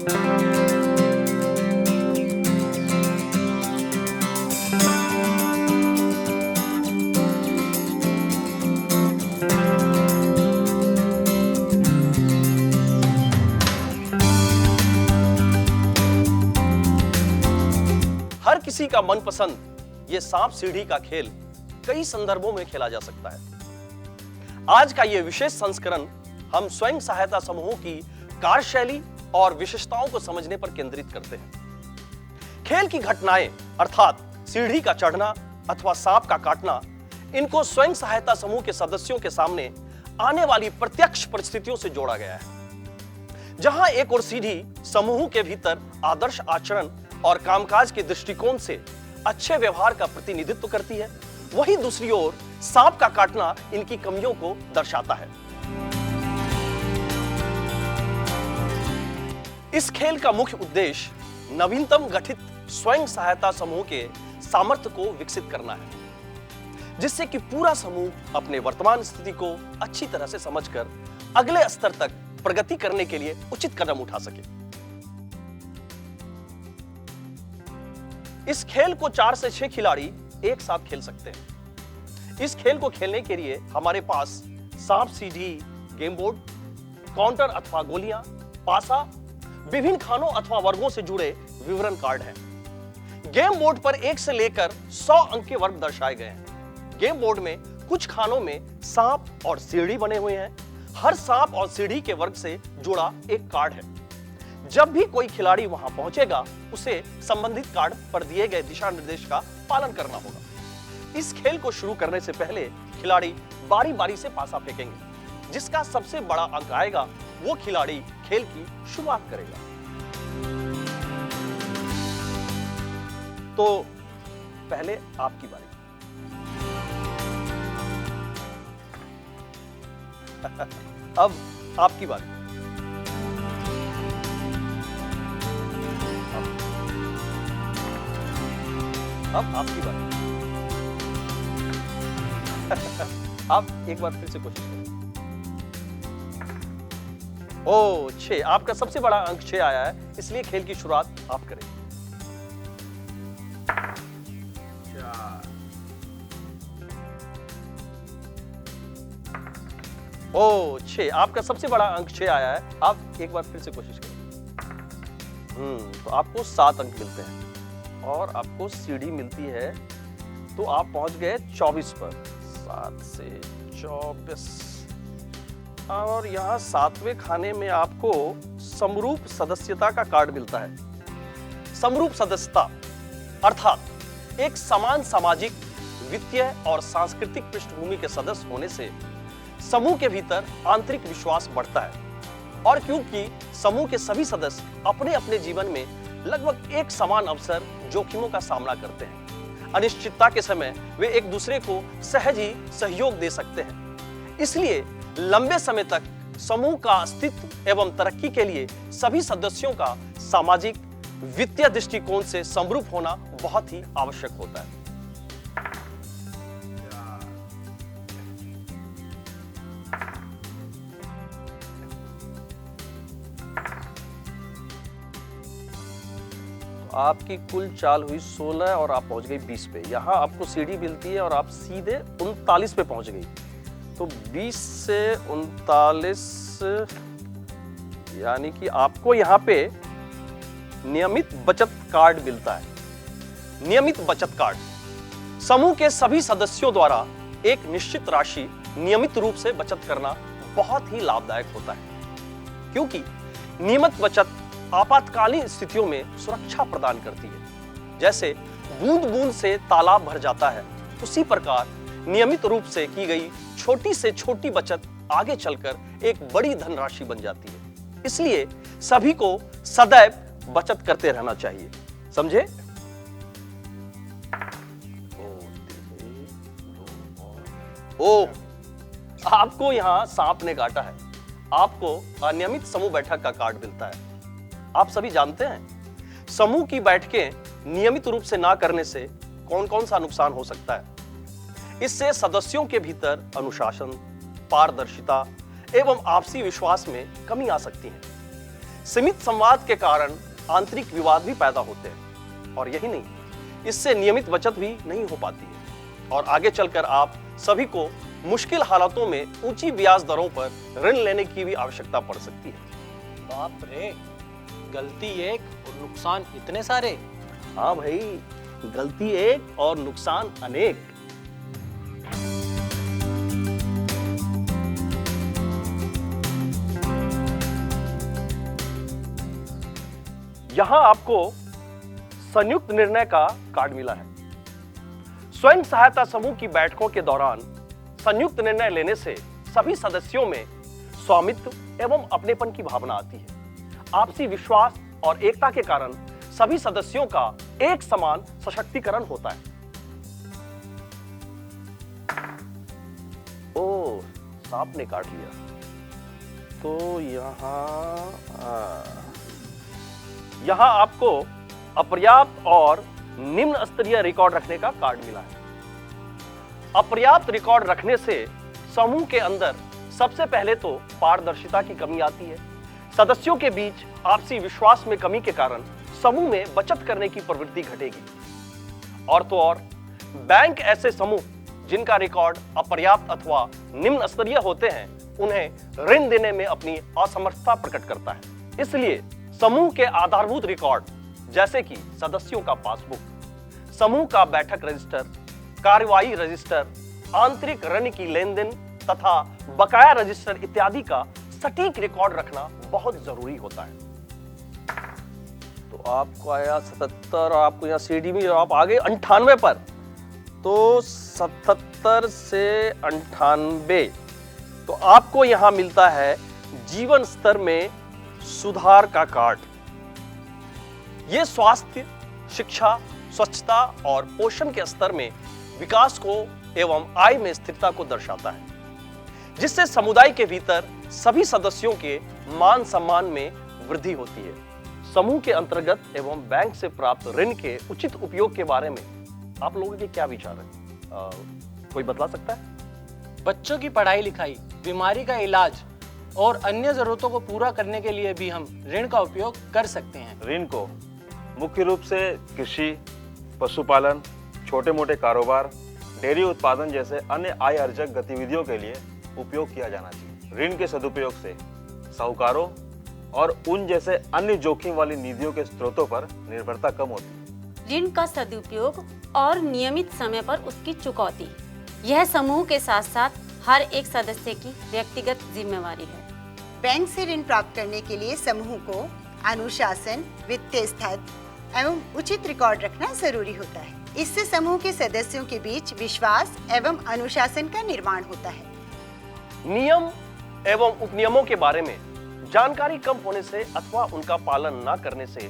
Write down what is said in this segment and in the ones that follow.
हर किसी का मनपसंद ये सांप सीढ़ी का खेल कई संदर्भों में खेला जा सकता है। आज का ये विशेष संस्करण हम स्वयं सहायता समूहों की कार्यशैली और विशेषताओं को समझने पर केंद्रित करते हैं। खेल की घटनाएं अर्थात सीढ़ी का चढ़ना अथवा सांप का काटना, इनको स्वयं सहायता समूह के सदस्यों के सामने आने वाली प्रत्यक्ष परिस्थितियों से जोड़ा गया है। जहां एक और सीढ़ी समूह के भीतर आदर्श आचरण और कामकाज के दृष्टिकोण से अच्छे व्यवहार का प्रतिनिधित्व करती है, वहीं दूसरी ओर सांप का काटना इनकी कमियों को दर्शाता है। इस खेल का मुख्य उद्देश्य नवीनतम गठित स्वयं सहायता समूह के सामर्थ्य को विकसित करना है, जिससे कि पूरा समूह अपने वर्तमान स्थिति को अच्छी तरह से समझकर अगले स्तर तक प्रगति करने के लिए उचित कदम उठा सके। इस खेल को 4 से 6 खिलाड़ी एक साथ खेल सकते हैं। इस खेल को खेलने के लिए हमारे पास सांप सीढ़ी, गेम बोर्ड, काउंटर अथवा गोलियां, पासा, विभिन्न खानों अथवा वर्गों से जुड़े विवरण कार्ड हैं। गेम बोर्ड पर 1 से लेकर 100 अंक के वर्ग दर्शाए गए हैं। गेम बोर्ड में कुछ खानों में सांप और सीढ़ी बने हुए हैं। हर सांप और सीढ़ी के वर्ग से जुड़ा एक कार्ड है। जब भी कोई खिलाड़ी वहां पहुंचेगा, उसे संबंधित कार्ड पर दिए गए दिशा निर्देश का पालन करना होगा। इस खेल को शुरू करने से पहले खिलाड़ी बारी बारी से पासा फेंकेंगे। जिसका सबसे बड़ा अंक आएगा, वो खिलाड़ी खेल की शुरुआत करेगा। तो पहले आपकी बारी। अब आपकी बारी। अब आपकी बारी। आप एक बार फिर से कोशिश करें। ओ 6, आपका सबसे बड़ा अंक 6 आया है, इसलिए खेल की शुरुआत आप करें। 4। ओ 6, आपका सबसे बड़ा अंक 6 आया है, आप एक बार फिर से कोशिश करें। तो आपको 7 अंक मिलते हैं और आपको सीढ़ी मिलती है, तो आप पहुंच गए 24 पर। 7 से 24 और यहाँ 7वें खाने में आपको समरूप सदस्यता का कार्ड मिलता है। समरूप सदस्यता अर्थात एक समान सामाजिक, वित्तीय और सांस्कृतिक पृष्ठभूमि के सदस्य होने से समूह के भीतर आंतरिक विश्वास बढ़ता है। और क्योंकि समूह के सभी सदस्य अपने अपने जीवन में लगभग एक समान अवसर जोखिमों का सामना करते हैं, अनिश्चितता के समय वे एक दूसरे को सहज ही सहयोग दे सकते हैं। इसलिए लंबे समय तक समूह का अस्तित्व एवं तरक्की के लिए सभी सदस्यों का सामाजिक, वित्तीय दृष्टिकोण से समरूप होना बहुत ही आवश्यक होता है। आपकी कुल चाल हुई 16 और आप पहुंच गई 20 पे। यहाँ आपको सीढ़ी मिलती है और आप सीधे 39 पे पहुंच गई। तो 20 से 39 यानी कि आपको यहाँ पे नियमित बचत कार्ड मिलता है। नियमित बचत कार्ड समूह के सभी सदस्यों द्वारा एक निश्चित राशि नियमित रूप से बचत करना बहुत ही लाभदायक होता है, क्योंकि नियमित बचत आपातकालीन स्थितियों में सुरक्षा प्रदान करती है। जैसे बूंद बूंद से तालाब भर जाता है, उसी प्रकार नियमित रूप से की गई छोटी से छोटी बचत आगे चलकर एक बड़ी धनराशि बन जाती है। इसलिए सभी को सदैव बचत करते रहना चाहिए, समझे? ओ, आपको यहां सांप ने काटा है। आपको अनियमित समूह बैठक का कार्ड मिलता है। आप सभी जानते हैं समूह की बैठकें नियमित रूप से ना करने से कौन कौन सा नुकसान हो सकता है। इससे सदस्यों के भीतर अनुशासन, पारदर्शिता एवं आपसी विश्वास में कमी आ सकती है। सीमित संवाद के कारण आंतरिक विवाद भी पैदा होते हैं और यही नहीं, इससे नियमित बचत भी नहीं हो पाती है और आगे चलकर आप सभी को मुश्किल हालातों में ऊंची ब्याज दरों पर ऋण लेने की भी आवश्यकता पड़ सकती है। बाप रे, गलती एक और नुकसान इतने सारे। हाँ भाई, गलती एक और नुकसान अनेक। यहां आपको संयुक्त निर्णय का कार्ड मिला है। स्वयं सहायता समूह की बैठकों के दौरान संयुक्त निर्णय लेने से सभी सदस्यों में स्वामित्व एवं अपनेपन की भावना आती है। आपसी विश्वास और एकता के कारण सभी सदस्यों का एक समान सशक्तिकरण होता है। ओ, सांप ने काट लिया। तो यहां आपको अपर्याप्त और निम्न स्तरीय रिकॉर्ड रखने का कार्ड मिला है। अपर्याप्त रिकॉर्ड रखने से समूह के अंदर सबसे पहले तो पारदर्शिता की कमी आती है। सदस्यों के बीच आपसी विश्वास में कमी के कारण समूह में बचत करने की प्रवृत्ति घटेगी। और तो और बैंक ऐसे समूह जिनका रिकॉर्ड अपर्याप्त अथवा निम्न स्तरीय होते हैं, उन्हें ऋण देने में अपनी असमर्थता प्रकट करता है। इसलिए समूह के आधारभूत रिकॉर्ड जैसे कि सदस्यों का पासबुक, समूह का बैठक रजिस्टर, कार्यवाही रजिस्टर, आंतरिक ऋण की लेन देन तथा बकाया रजिस्टर इत्यादि का सटीक रिकॉर्ड रखना बहुत जरूरी होता है। तो आपको आया 77, आपको यहाँ सीडी में आप आ गए 98 पर। तो 77 से 98, तो आपको यहां मिलता है जीवन स्तर में सुधार का कार्ड। यह स्वास्थ्य, शिक्षा, स्वच्छता और पोषण के स्तर में विकास को एवं आय में स्थिरता को दर्शाता है, जिससे समुदाय के भीतर सभी सदस्यों के मान सम्मान में वृद्धि होती है। समूह के अंतर्गत एवं बैंक से प्राप्त ऋण के उचित उपयोग के बारे में आप लोगों के क्या विचार है? कोई बतला सकता है? बच्चों की पढ़ाई लिखाई, बीमारी का इलाज और अन्य जरूरतों को पूरा करने के लिए भी हम ऋण का उपयोग कर सकते हैं। ऋण को मुख्य रूप से कृषि, पशुपालन, छोटे मोटे कारोबार, डेयरी उत्पादन जैसे अन्य आय अर्जक गतिविधियों के लिए उपयोग किया जाना चाहिए। ऋण के सदुपयोग से साहूकारों और उन जैसे अन्य जोखिम वाली निधियों के स्रोतों पर निर्भरता कम होती है। ऋण का सदुपयोग और नियमित समय पर उसकी चुकौती, यह समूह के साथ साथ हर एक सदस्य की व्यक्तिगत जिम्मेवारी है। बैंक से ऋण प्राप्त करने के लिए समूह को अनुशासन, वित्तीय स्थिति एवं उचित रिकॉर्ड रखना जरूरी होता है। इससे समूह के सदस्यों के बीच विश्वास एवं अनुशासन का निर्माण होता है। नियम एवं उपनियमों के बारे में जानकारी कम होने से अथवा उनका पालन न करने से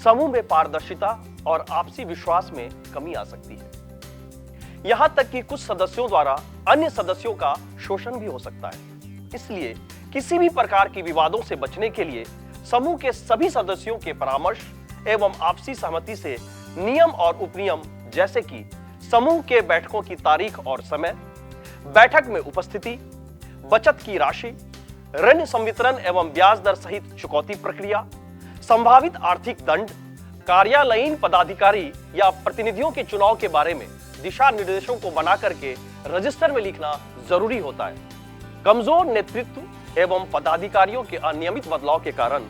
समूह में पारदर्शिता और आपसी विश्वास में कमी आ सकती है। यहां तक कि कुछ सदस्यों द्वारा अन्य सदस्यों का शोषण भी हो सकता है। इसलिए किसी भी प्रकार की विवादों से बचने के लिए समूह के सभी सदस्यों के परामर्श एवं आपसी सहमति से नियम और उपनियम जैसे कि समूह के बैठकों की तारीख और समय, बैठक में उपस्थिति, बचत की राशि, ऋण संवितरण एवं ब्याज दर सहित चुकौती प्रक्रिया, संभावित आर्थिक दंड, कार्यालयीन पदाधिकारी या प्रतिनिधियों के चुनाव के बारे में दिशा निर्देशों को बना करके रजिस्टर में लिखना जरूरी होता है। कमजोर नेतृत्व एवं पदाधिकारियों के अनियमित बदलाव के कारण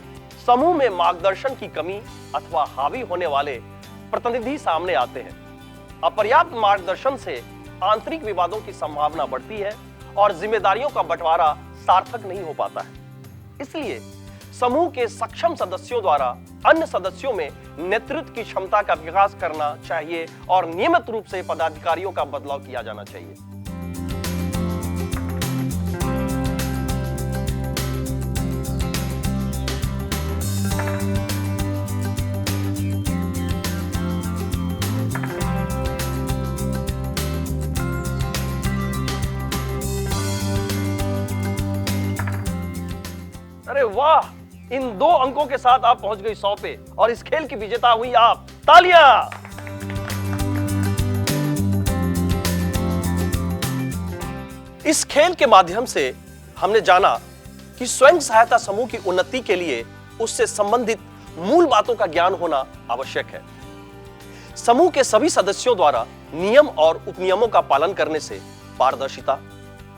समूह में मार्गदर्शन की कमी अथवा हावी होने वाले प्रतिनिधि सामने आते हैं। अपर्याप्त मार्गदर्शन से आंतरिक विवादों की संभावना बढ़ती है और जिम्मेदारियों का बंटवारा सार्थक नहीं हो पाता है। इसलिए समूह के सक्षम सदस्यों द्वारा अन्य सदस्यों में नेतृत्व की क्षमता का विकास करना चाहिए और नियमित रूप से पदाधिकारियों का बदलाव किया जाना चाहिए। अरे वाह, इन 2 अंकों के साथ आप पहुंच गई 100 पे और इस खेल की विजेता हुई आप। तालियां। इस खेल के माध्यम से हमने जाना कि स्वयं सहायता समूह की उन्नति के लिए उससे संबंधित मूल बातों का ज्ञान होना आवश्यक है। समूह के सभी सदस्यों द्वारा नियम और उपनियमों का पालन करने से पारदर्शिता,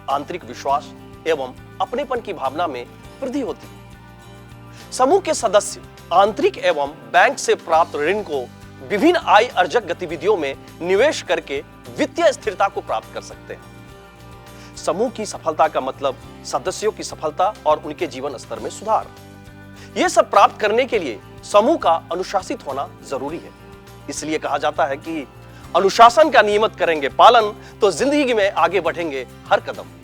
आंतरिक विश्वास एवं अपनेपन की भावना में वृद्धि होती है। समूह के सदस्य आंतरिक एवं बैंक से प्राप्त ऋण को विभिन्न आय अर्जक गतिविधियों में निवेश करके वित्तीय स्थिरता को प्राप्त कर सकते हैं। समूह की सफलता का मतलब सदस्यों की सफलता और उनके जीवन स्तर में सुधार। यह सब प्राप्त करने के लिए समूह का अनुशासित होना जरूरी है। इसलिए कहा जाता है कि अनुशासन का नियमित करेंगे पालन तो जिंदगी में आगे बढ़ेंगे हर कदम।